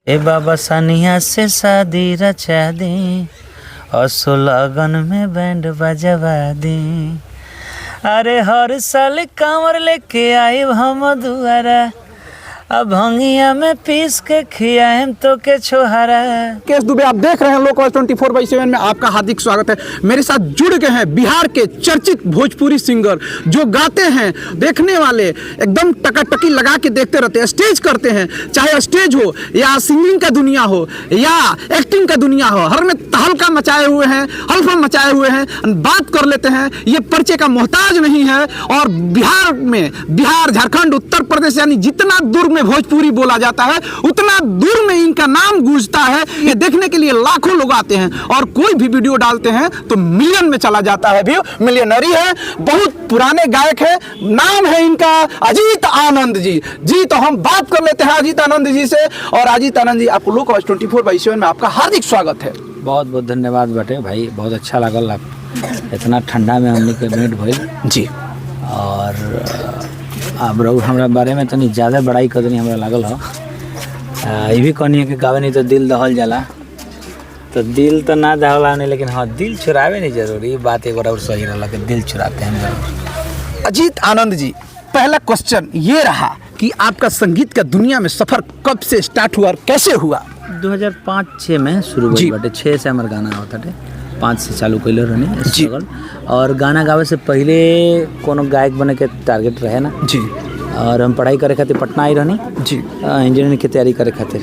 ए बाबा सनिया से शादी रचा दी और लगन में बैंड बजवा दी। अरे हर साल कांवर लेके आई हम दुआरा, अब भंगिया में पीस के खियाएम तो के छोहारा। केस दुबे आप देख रहे हैं लोक 24/7 में आपका हार्दिक स्वागत है। मेरे साथ जुड़ गए हैं बिहार के चर्चित भोजपुरी सिंगर जो गाते हैं, देखने वाले एकदम टकाटकी लगा के देखते रहते हैं, स्टेज करते हैं, चाहे स्टेज हो या सिंगिंग का दुनिया हो या एक्टिंग का दुनिया हो, हर में तहलका मचाए हुए हैं, हल्फा मचाए हुए हैं। बात कर लेते हैं, ये परिचय का मोहताज नहीं है। और बिहार में, बिहार, झारखंड, उत्तर प्रदेश यानी जितना दूर में भोजपुरी बोला जाता है उतना दूर में इनका नाम गूंजता है। ये देखने के लिए लाखों लोग आते हैं और कोई भी वीडियो डालते हैं तो मिलियन में चला जाता है व्यू। मिलियनरी है, बहुत पुराने गायक है, नाम है इनका अजीत आनंद जी। जी तो हम बात कर लेते हैं अजीत आनंद जी से। और अजीत आनंद जी, आपको लोक 24/7 में आपका हार्दिक स्वागत है। बहुत बहुत धन्यवाद बटे भाई, बहुत अच्छा लगल आप इतना ठंडा में हमने के भेंट भइल जी। और अब रहो हमारा बारे में तनी ज़्यादा बड़ाई कर देनी हमरा लागल हो। ये भी कहनी है कि गावे नहीं तो दिल दहल जाला, तो दिल तो ना दहला नहीं, लेकिन हाँ दिल चुरावे नहीं जरूरी। ये बात एक बार और सही रहा कि दिल चुराते हैं जरूर। अजीत आनंद जी, पहला क्वेश्चन ये रहा कि आपका संगीत का दुनिया में सफर कब से स्टार्ट हुआ और कैसे हुआ? 2005-06 में शुरू हुई बटे। 6 से हमारा गाना होता है, 5 से चालू कैले रहने स्ट्रगल। और गाना गावे से पहले कोनो गायक बने के टारगेट रहे ना जी। और हम पढ़ाई करे खातिर पटना आई रहनी जी, इंजीनियरिंग की तैयारी करे खातिर।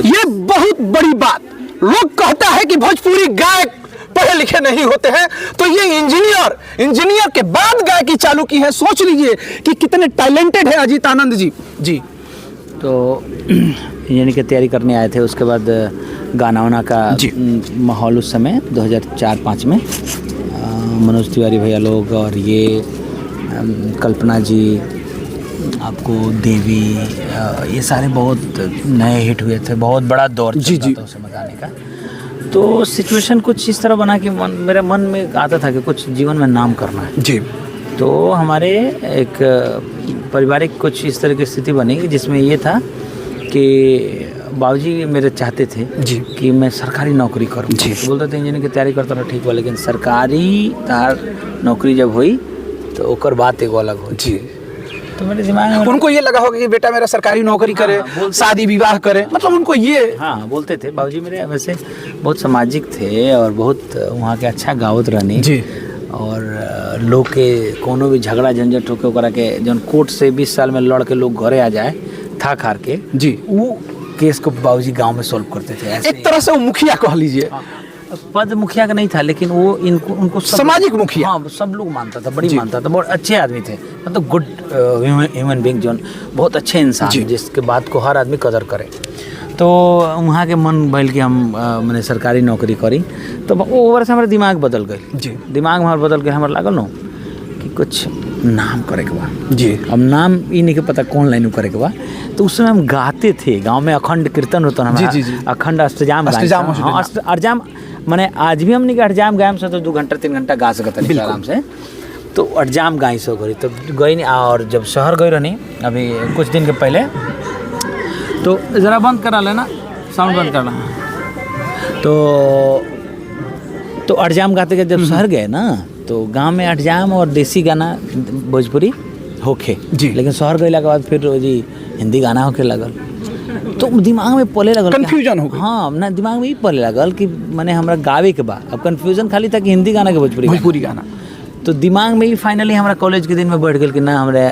ये बहुत बड़ी बात, लोग कहता है कि भोजपुरी गायक पढ़े लिखे नहीं होते हैं, तो ये इंजीनियर के बाद गायकी चालू की है। सोच लीजिए कि कितने टैलेंटेड है अजीत आनंद जी। जी तो इंजीनियरिंग की तैयारी करने आए थे। उसके बाद गाना वाना का माहौल उस समय 2004-05 में मनोज तिवारी भैया लोग और ये कल्पना जी, आपको देवी, ये सारे बहुत नए हिट हुए थे, बहुत बड़ा दौर चल था उस समय गाने का। तो सिचुएशन कुछ इस तरह बना कि मेरे मन में आता था कि कुछ जीवन में नाम करना है जी। तो हमारे एक पारिवारिक कुछ इस तरह की स्थिति बनी जिसमें ये था कि बाबूजी मेरे चाहते थे जी कि मैं सरकारी नौकरी करूँ जी। तो बोलते थे इंजीनियरिंग की तैयारी करता रहा, ठीक हुआ, लेकिन सरकारी तार नौकरी जब हुई तो ओकर बात एगो अलग हो जी। तो मेरे दिमाग में उनको ये लगा होगा कि बेटा मेरा सरकारी नौकरी करे, शादी विवाह करे, मतलब उनको ये बोलते थे। बाबूजी मेरे वैसे बहुत सामाजिक थे और बहुत वहाँ के अच्छा गावत रहनी जी। और लोग के कोनो भी झगड़ा झंझट होके ओकरा के जौन कोर्ट से 20 साल में लड़ के लोग घरे आ जाए थक हार के जी, वो केस को बाबूजी गांव में सॉल्व करते थे। एक तरह से वो मुखिया कह लीजिए। पद मुखिया का नहीं था, लेकिन वो उनको सामाजिक मुखिया, हाँ, सब लोग मानता था, बड़ी मानता था। बहुत अच्छे आदमी थे, मतलब गुड ह्यूमन बीइंग, जो बहुत अच्छे इंसान जिसके बात को हर आदमी कदर करे। तो वहाँ के मन भइल कि हम मैंने सरकारी नौकरी करी। तो ओवर से हमारा दिमाग बदल गई जी। दिमाग हमारा बदल गया, हमारा लागल न कि कुछ नाम करे के बा जी। अब नाम ये नहीं के पता कौन लाइन करे के बा। तो उस समय हम गाते थे गांव में, अखंड कीर्तन होता हमारा जी। अखंड अष्टजाम अष्टजाम माने आज भी हमने अष्टजाम गायम से तो 2 घंटा 3 घंटा गा सकते हैं आराम से। तो अष्टजाम गाई सो गई तो गई नहीं। और जब शहर गई रहनी अभी कुछ दिन के पहले, तो ज़रा बंद करा लेना, साउंड बंद करना। तो अष्टजाम गाते के जब शहर गए ना, तो गांव में अष्टजाम और देसी गाना भोजपुरी होखे जी, लेकिन शहर गईला के बाद फिर जी हिंदी गाना होके लगल। तो दिमाग में पले लगल, कंफ्यूजन हो गई। हाँ ना, दिमाग में ही पले लगल कि मैंने हमरा गावे के बा। अब कंफ्यूजन खाली था कि हिंदी गाना के भोजपुरी गाना। तो दिमाग में ही फाइनली हमारा कॉलेज के दिन में बैठ गया कि ना हमारे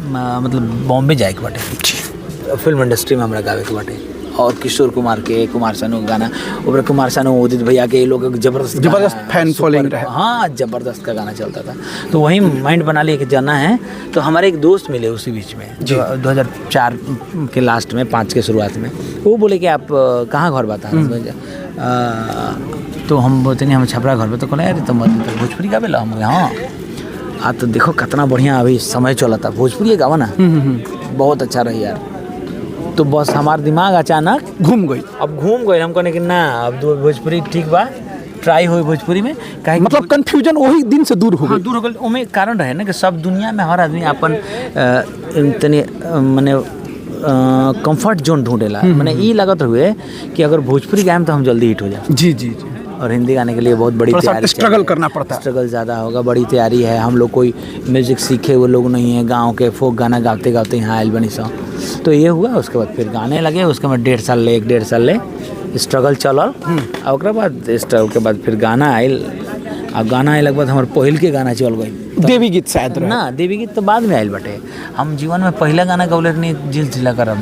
मतलब बॉम्बे जाए के बाटे, फिल्म इंडस्ट्री में हमारा गावे के बाटे। और किशोर कुमार के, कुमार सानू गाना, और कुमार सानू, उदित भैया के, ये लोग जबरदस्त फैन फॉलोइंग रहे। हाँ, जबरदस्त का गाना चलता था। तो वही माइंड बना लिया कि जाना है। तो हमारे एक दोस्त मिले उसी बीच में, जो 2004 के लास्ट में, 5 के शुरुआत में। वो बोले कि आप कहाँ घर बता। तो हम बोलते नहीं, हम छपरा घर पे। तो कहना यार तुम भोजपुरी गावे ला। हम हाँ, तो देखो कितना बढ़िया अभी समय चला था, भोजपुरी गावा ना, बहुत अच्छा रही यार। तो बस हमारा दिमाग अचानक घूम गई। अब घूम गए, हम कहने कि ना अब भोजपुरी ठीक बा, ट्राई हुई भोजपुरी में। मतलब कंफ्यूजन वही दिन से दूर हो गई। हाँ, दूर हो गई। ओमे कारण रहे ना कि सब दुनिया में हर आदमी अपन तनी मने कंफर्ट जोन ढूंढेला। मैंने ये लागत हुए कि अगर भोजपुरी गाएं तो हम जल्दी हिट हो जाए। जी जी जी। और हिंदी गाने के लिए बहुत बड़ी तैयारी, स्ट्रगल करना पड़ता है। स्ट्रगल ज़्यादा होगा, बड़ी तैयारी है। हम लोग कोई म्यूज़िक सीखे हुए लोग नहीं है, गांव के फोक गाना गाते गाते यहाँ आयल बनी सा। तो ये हुआ, उसके बाद फिर गाने लगे, उसके बाद 1.5 साल ले स्ट्रगल चलल। और उसके बाद स्ट्रगल के बाद फिर गाना आयल। अब गाना आए बाद हमारे पहिल के गाना चल गई देवी गीत शायद ना, देवी गीत तो बाद में आयल बटे। हम जीवन में पहला गाना गौले नहीं जिल ढीला कर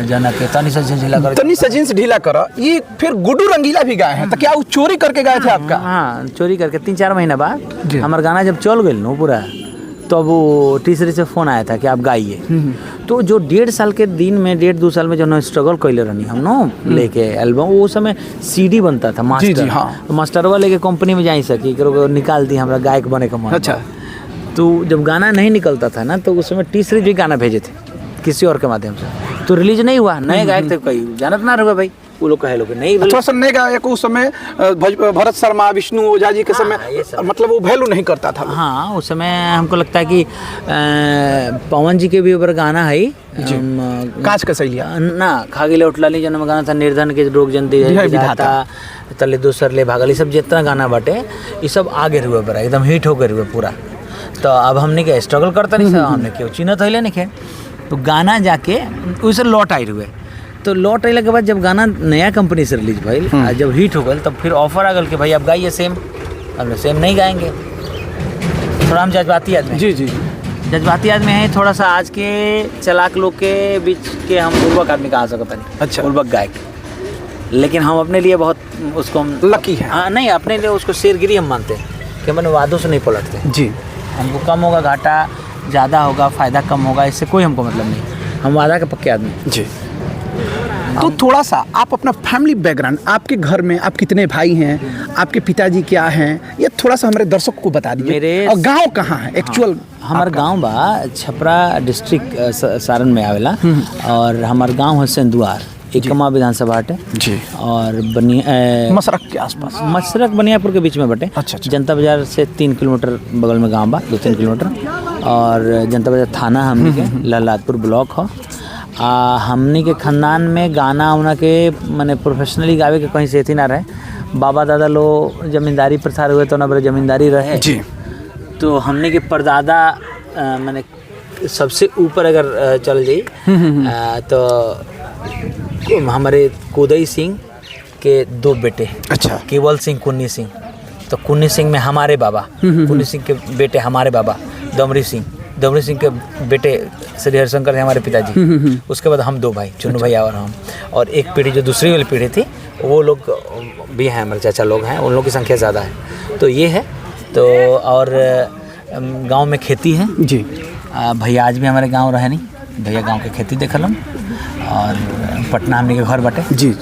जना के तनी से ढीला कर, तनी से जींस ढीला कर। ये फिर गुड्डू रंगीला भी गाए हैं, तो क्या वो चोरी करके गाए थे आपका? हाँ, चोरी करके 3-4 महीना बाद हमारा गाना जब चल गई नो पूरा, तो अब वो तीसरे से फ़ोन आया था कि आप गाइए। तो जो 1.5 साल के दिन में, 1.5-2 साल में जो ना स्ट्रगल कैले रहनी हम नो लेके एल्बम, वो समय सीडी बनता था मास्टर। जी, हाँ। तो मास्टरवा लेके कंपनी में जा ही सकी, निकाल दी हमारा गायक बने का मन। अच्छा। तो जब गाना नहीं निकलता था ना, तो उस समय टी सीरीज भी गाना भेजे थे किसी और के माध्यम से, तो रिलीज नहीं हुआ। नए गायक थे, कोई जानत ना रहे भाई, वो लोग कहे लोग नहीं थोड़ा सा नए गायक उस समय भरत शर्मा, विष्णु ओझा जी के समय मतलब वो वैल्यू नहीं करता था। हाँ, उस समय हमको लगता है कि पवन जी के भी ऊपर गाना है कांच का सैलिया ना, खागिले उठलाली जन्म गाना था, निर्धन के रोग जनती है विधाता, तले दूसर ले भागल, ये सब जितना गाना बाटे ये सब आगे हुए पर एकदम हिट हो गए हुए पूरा। तो अब हमने क्या स्ट्रगल करता नहीं था, हमने क्यों चिन्हत है नहीं खे, तो गाना जाके उसे लौट आई हुए। तो लौट आने के बाद जब गाना नया कंपनी से रिलीज भइल, जब हिट हो गल, तब फिर ऑफर आ गल कि भाई आप गाइए सेम। हमने सेम नहीं गाएंगे, थोड़ा हम जज्बाती आदमी। जी जी, जज्बाती आदमी है थोड़ा सा। आज के चलाक लोग के बीच के हम बुर्बक आदमी कहा सकते हैं। अच्छा। बुर्बक गायक, लेकिन हम अपने लिए बहुत उसको हम लकी है। हाँ, नहीं अपने लिए उसको शेरगिरी हम मानते हैं कि हम वादों से नहीं पलटते। जी, हमको कम होगा घाटा ज़्यादा होगा, फ़ायदा कम होगा, इससे कोई हमको मतलब नहीं। हम वादा के पक्के आदमी। जी। तो थोड़ा सा आप अपना फैमिली बैकग्राउंड, आपके घर में आप कितने भाई हैं, आपके पिताजी क्या हैं, ये थोड़ा सा हमारे दर्शकों को बता दीजिए। और गांव कहाँ है एक्चुअल? हमारा गांव बा छपरा डिस्ट्रिक्ट सारण में आवेला, और हमारा गांव है सेंदुआर, एकमा विधानसभा हटे जी, और मसरक के आसपास, मसरक बनियापुर के बीच में बटे। अच्छा। जनता बाजार से 3 किलोमीटर बगल में गाँव बा, 2-3 किलोमीटर। और जनता बाजार थाना हमने के लहलादपुर ब्लॉक हो। हमने के खानदान में गाना उना के मैंने प्रोफेशनली गावे के कहीं से थी ना रहे। बाबा दादा लोग जमींदारी प्रसार हुए तो ना बड़े जमींदारी रहे जी। तो हमने के परदादा मैंने सबसे ऊपर अगर चल जाई तो हमारे कुदई सिंह के 2 बेटे। अच्छा। केवल सिंह, कुन्नी सिंह। तो कुन्नी सिंह में हमारे बाबा, कुन्नी सिंह के बेटे हमारे बाबा दमरी सिंह, दमरी सिंह के बेटे श्री हरिशंकर थे हमारे पिताजी। उसके बाद हम 2 भाई, चुन्नू भैया और हम, और एक पीढ़ी जो दूसरी वाली पीढ़ी थी वो लोग भी हैं, हमारे चाचा लोग हैं, उन लोगों की संख्या ज़्यादा है। तो ये है। तो और गांव में खेती है जी। भैया आज भी हमारे गांव रहे नहीं, भैया गांव के खेती देखल हम। और पटना हमने के घर बाटे जी,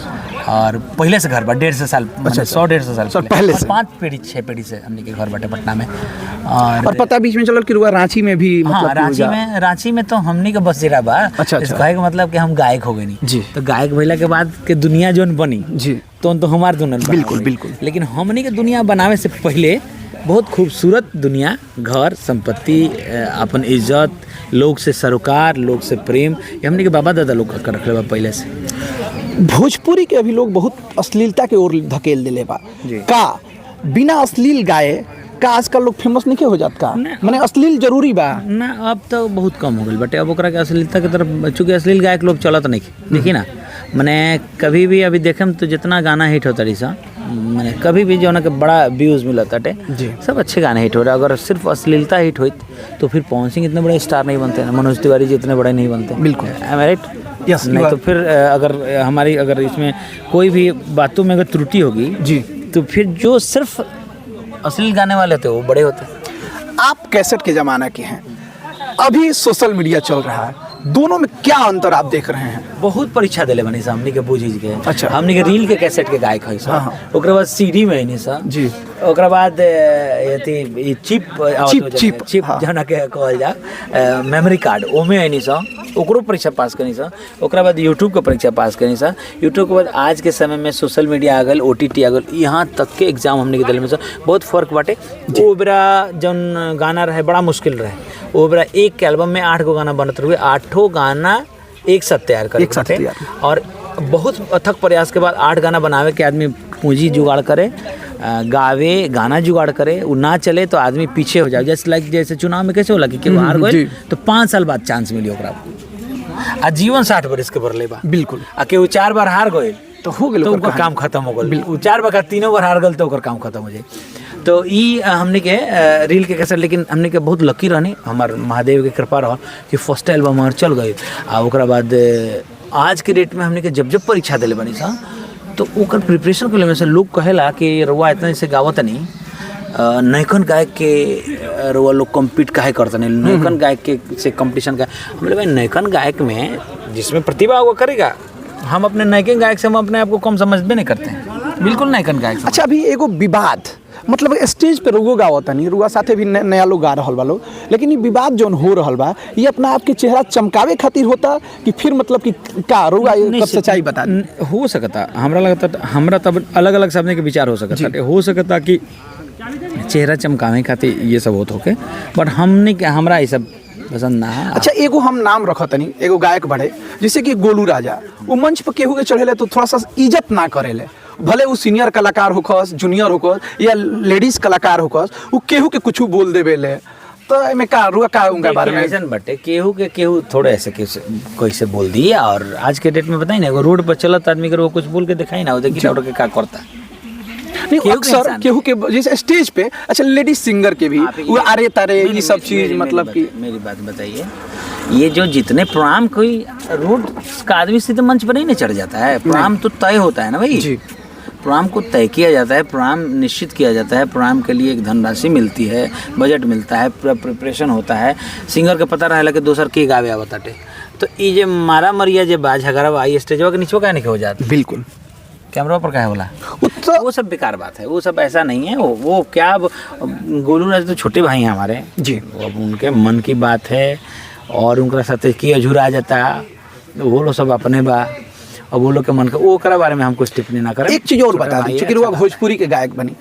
और पहले से घर बा 150 साल, 100-150 साल पहले से, 5 पीढ़ी 6 पीढ़ी से हमने के घर बाटे पटना में। और पता बीच में चलो कि रांची में भी, हाँ, रांची में तो हमने के बसेरा बा। अच्छा। कहे का मतलब कि हम गायक हो गए नहीं जी। तो गायक भइला के बाद के दुनिया जोन बनी जी, तो हमार दुनिया बिल्कुल बिल्कुल। लेकिन हमने के दुनिया बनावे से पहले बहुत खूबसूरत दुनिया, घर, संपत्ति, अपन इज्जत, लोग से सरोकार, लोग से प्रेम, ये हमने के बाबा दादा लोग कर रखले बा पहले से। भोजपुरी के अभी लोग बहुत अश्लीलता के ओर धकेल दिले बा का, बिना अश्लील गाए का आजकल लोग फेमस नहीं हो जात का, माने अश्लील जरूरी बा ना। अब तो बहुत कम हो गई बटे, अब ओकरा के अश्लीलता की तरफ, चूँकि अश्लील गायक लोग चलत नहीं देखी ना। मैंने कभी भी अभी देखे तो जितना गाना हिट होता रही सा, मैंने कभी भी जो ना कि बड़ा व्यूज़ मिलता है, सब अच्छे गाने हिट हो रहे हैं। अगर सिर्फ अश्लीलता हिट हुई तो फिर पवन सिंह इतने बड़े स्टार नहीं बनते, मनोज तिवारी जी इतने बड़े नहीं बनते। बिल्कुल, राइट। यस। नहीं तो फिर अगर इसमें कोई भी बातों में अगर त्रुटि होगी जी, तो फिर जो सिर्फ अश्लील गाने वाले थे वो बड़े होते। आप कैसेट के ज़माना के हैं, अभी सोशल मीडिया चल रहा है, दोनों में क्या अंतर आप देख रहे हैं? बहुत परीक्षा दिले बनी सा हमने के बूझी के। अच्छा। हमने के रील के कैसेट के गायक है सा। हाँ। ओकरा बाद सीडी में नहीं सा जी। ओकरा बाद ये चिप जना के कहल जा, मेमोरी कार्ड ओमे है नहीं सा, ओकरो परीक्षा पास करनी सा। ओकरा बाद यूट्यूब के परीक्षा पास करनी सा। यूट्यूब के बाद आज के समय में सोशल मीडिया आ गल, OTT आ गल, यहाँ तक के एग्जाम हमने के दिल में सा बहुत फर्क बाटे। वो बेरा जौन गाना रहे बड़ा मुश्किल रहे, वो बेरा एक एल्बम में 8 गो गाना बनत रहे, 8 गाना एक साथ तैयार करे एक साथ थे। तैयार। और बहुत अथक प्रयास के बाद 8 गाना बनावे के आदमी पूंजी जुगाड़ करे, गावे गाना जुगाड़ करे, वो ना चले तो आदमी पीछे हो जाए। जैसे चुनाव में कैसे होला कि केहू हार गए तो 5 साल बाद चांस मिली ओकरा, आजीवन 60 बरस के भरले बा। बिल्कुल। आ केहू 4 बार हार गए तो हो गेल, तो ओकर काम खत्म हो गल। 4 बार 3 बार हार गल तो ओकर काम खत्म हो जाए। तो ई हमने के रील के कैसे, लेकिन हमने के बहुत लकी रहनी, हमार महादेव के कृपा रहा कि फर्स्ट एल्बम हमार चल गई। आ ओकरा बाद आज के डेट में हमने के जब परीक्षा दिले बनी सा तो ओकर प्रिपरेशन के लिए से लोग कहेला कि रउआ इतना से गावत नहीं, नैकन गायक के रउआ लोग कम्पीट काहे करते नहीं, नैकन गायक के से कंपटीशन का। हम बोले भाई नैकन गायक में जिसमें प्रतिभा वो करेगा, हम अपने नैकन गायक से हम अपने आप को कम समझते नहीं करते हैं, बिल्कुल नैकन गायक। अच्छा, अभी एगो विवाद मतलब स्टेज पे रुगो गावता नहीं, रुआ साथे भी नया लोग गा रहल बा लोग, लेकिन ये विवाद जौन हो रहल बा ये अपना आपके चेहरा चमकावे खातिर होता कि फिर मतलब कि का रुआ ये सच्चाई बता दी? हो सकता, हमरा लगता, हमरा तब अलग अलग सबने के विचार हो सकता कि चेहरा चमकावे खातिर ये सब होत होके, बट हमने के हमरा ये सब पसंद ना है। अच्छा, एगो हम नाम रखत नहीं, एगो गायक बढ़े जैसे कि गोलू राजा, वो मंच पर केहू के चढ़ेले तो थोड़ा सा इज्जत ना करेले, भले वो सीनियर कलाकार होकस, जूनियर होकस या लेडीज कलाकार होकस, वो केहू के कुछ बोल देवेले, तो एमे का रुआ का उनका बारे में ऐसा बटे केहू के केहू थोड़े ऐसे कोई से बोल दिया। और आज के डेट में बताई ना, एगो रोड पर चलत आदमी के वो कुछ बोल के दिखाई ना, वो देखी ना के का करता नहीं, अक्सर केहू के जैसे स्टेज पे। अच्छा, लेडीज सिंगर के भी वो आरे तारे ये सब चीज मतलब कि मेरी बात बताइए, ये जो जितने प्रोग्राम कोई रोड का आदमी सीधे मंच पर नहीं चढ़ जाता है, प्रोग्राम तो तय होता है ना भाई जी। प्रोग्राम को तय किया जाता है, प्रोग्राम निश्चित किया जाता है, प्रोग्राम के लिए एक धनराशि मिलती है, बजट मिलता है, प्रिपरेशन होता है, सिंगर के पता रहेला कि दोसर के गावे आवताटे। तो ये जो मारा मरिया जो बा झगड़ा बा स्टेजवा के नीचे का नहीं हो जाता, बिल्कुल कैमरा पर क्या बोला, वो सब बेकार बात है, वो सब ऐसा नहीं है। वो क्या, गोलू राज तो छोटे भाई हैं हमारे जी, अब उनके मन की बात है और उनका साथ की अझुरा जाता, वो लोग सब अपने बा, अब वो लोग के मन का वो करा बारे में हम कुछ टिप्पणी ना करें। एक चीज और बता दी, चूंकि वो भोजपुरी के गायक बनी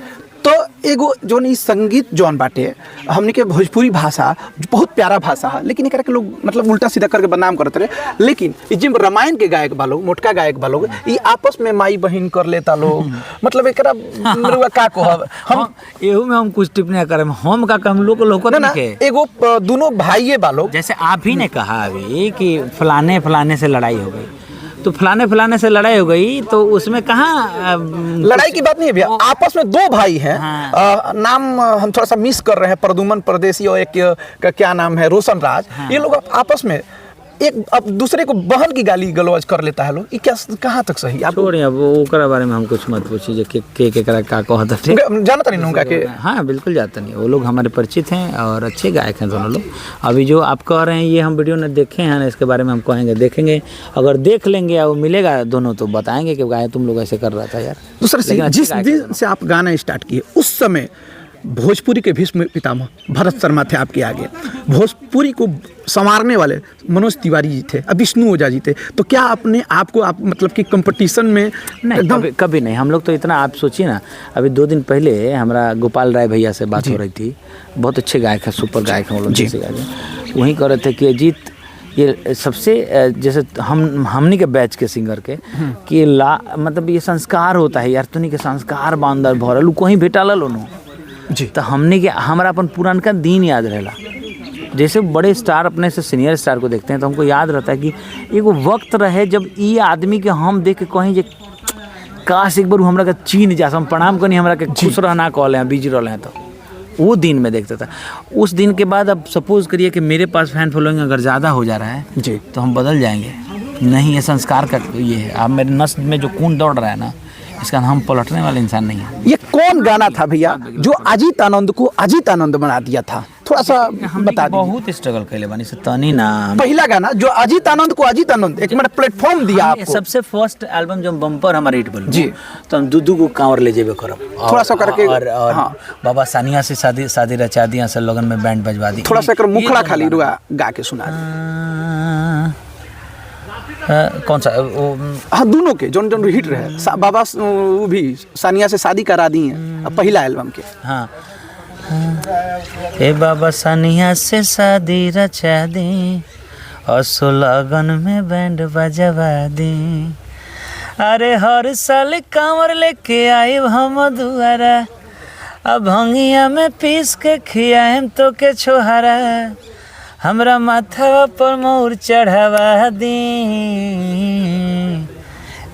तो एगो जोन ई संगीत जौन बाटे, हमने के भोजपुरी भाषा बहुत प्यारा भाषा है, लेकिन एकरा के लोग मतलब उल्टा सीधा करके बदनाम करते रहे। लेकिन जिन रामायण के गायक बा लोग, मोटका गायक बा लोग, ये आपस में माई बहन कर लेता लोग, मतलब एकरा का कहब हम एहू में हम कुछ टिप्पणी करें, हम का हम लोग ना एगो दोनों भाइये बा लोग। जैसे आप ही ने कहा अभी कि फलाने फलाने से लड़ाई हो गई, तो फलाने से लड़ाई हो गई, तो उसमें कहाँ लड़ाई की बात नहीं है भैया, आपस में दो भाई हैं। हाँ। नाम हम थोड़ा सा मिस कर रहे हैं, प्रदुमन परदेसी और एक का क्या नाम है, रोशन राज। हाँ। ये लोग आपस में एक अब दूसरे को बहन की गाली गलौज कर लेता है लोग, ये क्या कहाँ तक सही? आप छोड़िए, अब ओकरा बारे में हम कुछ मत पूछिए के करा का कहता थे, जानता नहीं उनका के। हाँ बिल्कुल जानता नहीं, वो लोग हमारे परिचित हैं और अच्छे गायक हैं दोनों लोग। अभी जो आप कह रहे हैं ये हम वीडियो ने देखे हैं, इसके बारे में हम कहेंगे, देखेंगे, अगर देख लेंगे या वो मिलेगा दोनों तो बताएंगे कि गाय तुम लोग ऐसे कर रहा था यार। दूसरा जिस दिन से आप गाना स्टार्ट किए उस समय भोजपुरी के भीष्म पितामह भरत शर्मा थे आपके आगे, भोजपुरी को संवारने वाले मनोज तिवारी जी थे, अब विष्णु ओझा जी थे, तो क्या अपने आप को आप मतलब कि कंपटीशन में नहीं, कभी नहीं। हम लोग तो इतना, आप सोचिए ना, अभी 2 दिन पहले हमारा गोपाल राय भैया से बात हो रही थी, बहुत अच्छे गायक है, सुपर गायक हैं वो लोग, जैसे गायक वहीं कह रहे थे कि अजीत ये सबसे जैसे हमनी के बैच के सिंगर के कि मतलब ये संस्कार होता है यार, तुनी के संस्कार बांधर भरल कहीं भेटाला लोनो जी, तो हमने के हमारा अपन पुरानका दिन याद रहेला। जैसे बड़े स्टार अपने से सीनियर स्टार को देखते हैं तो हमको याद रहता है कि एगो वक्त रहे जब ये आदमी के हम देख के कहीं जे काश एक बार हमरा के चीन जा, हम प्रणाम करनी, हमरा के खुश रहना कहले हैं, बिजी रहले हैं, तो वो दिन में देखता था। उस दिन के बाद अब सपोज करिए कि मेरे पास फैन फॉलोइंग अगर ज़्यादा हो जा रहा है जी, तो हम बदल जाएंगे। नहीं, ये संस्कार का ये है, अब मेरे नस में जो खून दौड़ रहा है ना, इसका हम पलटने वाले इंसान नहीं है। ये कौन गाना था भैया जो अजीत आनंद को अजीत आनंद बना दिया था? थोड़ा सा बता दीजिए। बहुत स्ट्रगल कैले बनी से तनी ना, पहला गाना जो अजीत आनंद को अजीत आनंद एक मतलब प्लेटफॉर्म दिया आपको। सबसे फर्स्ट एल्बम जो बम्पर हमारे हिट बन जी, तो हम दूधू को कांवर ले जेबे करब, थोड़ा सा करके और हाँ। बाबा सानिया से शादी रचा दिया, सब लोगन में बैंड बजवा दी, थोड़ा सा कर मुखड़ा खाली रुआ गा के सुना। कौन सा वो? हाँ, दोनों के जोन जोन हिट रहे, बाबा वो भी सानिया से शादी करा दी है पहला एल्बम के। हाँ, ए बाबा सानिया से शादी रचा दी, असो लगन में बैंड बजवा दी। अरे हर साल कांवर लेके आइब हम दुआरा, अब भंगिया में पीस के खियाएम तो के छोहारा, हमरा माथवा पर मोर चढ़ावा दी।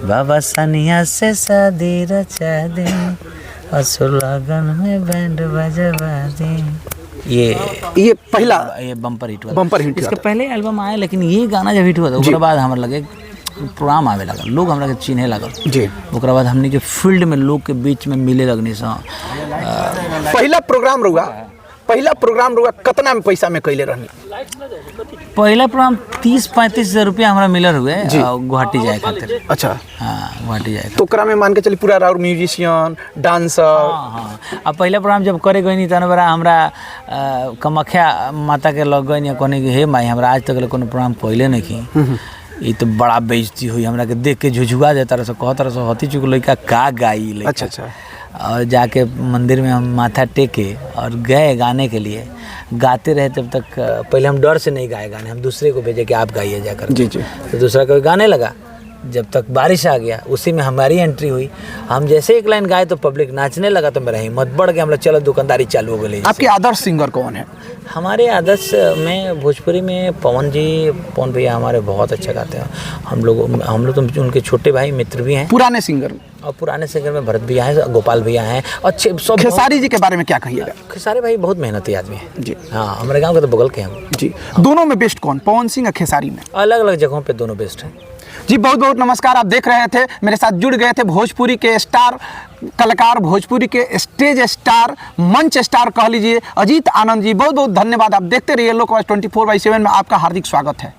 बाबा सनिया से शादी रचा दी, असो लगन में बैंड बजवा दी। ये पहला ये बम्पर हिट हुआ, बम्पर हिट इसके पहले एल्बम आए, लेकिन ये गाना जब हिट हुआ था उसके बाद हमारे लगे प्रोग्राम आवे लगल, लोग हमरा के चिन्हे लगल जी। ओकरा बाद हमनी के फील्ड में लोग के बीच में मिले लगनी सा। पहला प्रोग्राम रुआ कितना में पैसा में कैले रहनी? पहला प्रोग्राम 30-35 हज़ार रुपया हमरा मिलर हुए गुवाहाटी जाए खातिर। अच्छा हाँ, गुवाहाटी जाए तो ओकरा में मान के चली पूरा राउर म्यूजिशियन डांसर। हाँ। अब पहला प्रोग्राम जब करे गई नहीं तन बड़ा हमरा कामाख्या माता के लग गई कहने कि हे माई हमरा आज तक कोनो प्रोग्राम पहले नहीं की, ये तो बड़ा बेइज्जती हुई, हमरा के देख के झुझुआ देता रहा, कहता रहा हती चुक लड़का का गाई लड़का। अच्छा। और जाके मंदिर में हम माथा टेके और गए गाने के लिए, गाते रहे तब तक। पहले हम डर से नहीं गाए गाने, हम दूसरे को भेजे कि आप गाइए जाकर। जी। तो दूसरा कोई गाने लगा, जब तक बारिश आ गया उसी में हमारी एंट्री हुई। हम जैसे एक लाइन गाए तो पब्लिक नाचने लगा, तो मेरा हिम्मत बढ़ गया, हम लोग चलो दुकानदारी चालू हो गई। आपके आदर्श सिंगर कौन है? हमारे आदर्श में भोजपुरी में पवन भैया हमारे बहुत अच्छा गाते हैं। हम लोग तो उनके छोटे भाई मित्र भी हैं, पुराने सिंगर। और पुराने सिंगर में भरत भैया हैं, गोपाल भैया हैं, अच्छे सब। खेसारी जी के बारे में क्या कहिएगा? खेसारी भाई बहुत मेहनती आदमी है जी। हाँ, हमारे गांव के तो बगल के हम जी। दोनों में बेस्ट कौन, पवन सिंह या खेसारी में? अलग अलग जगहों पे दोनों बेस्ट हैं जी। बहुत बहुत नमस्कार। आप देख रहे थे, मेरे साथ जुड़ गए थे भोजपुरी के स्टार कलाकार, भोजपुरी के स्टेज स्टार, मंच स्टार कह लीजिए, अजीत आनंद जी। बहुत बहुत धन्यवाद। आप देखते रहिए लोकवाइज 24/7 में आपका हार्दिक स्वागत है।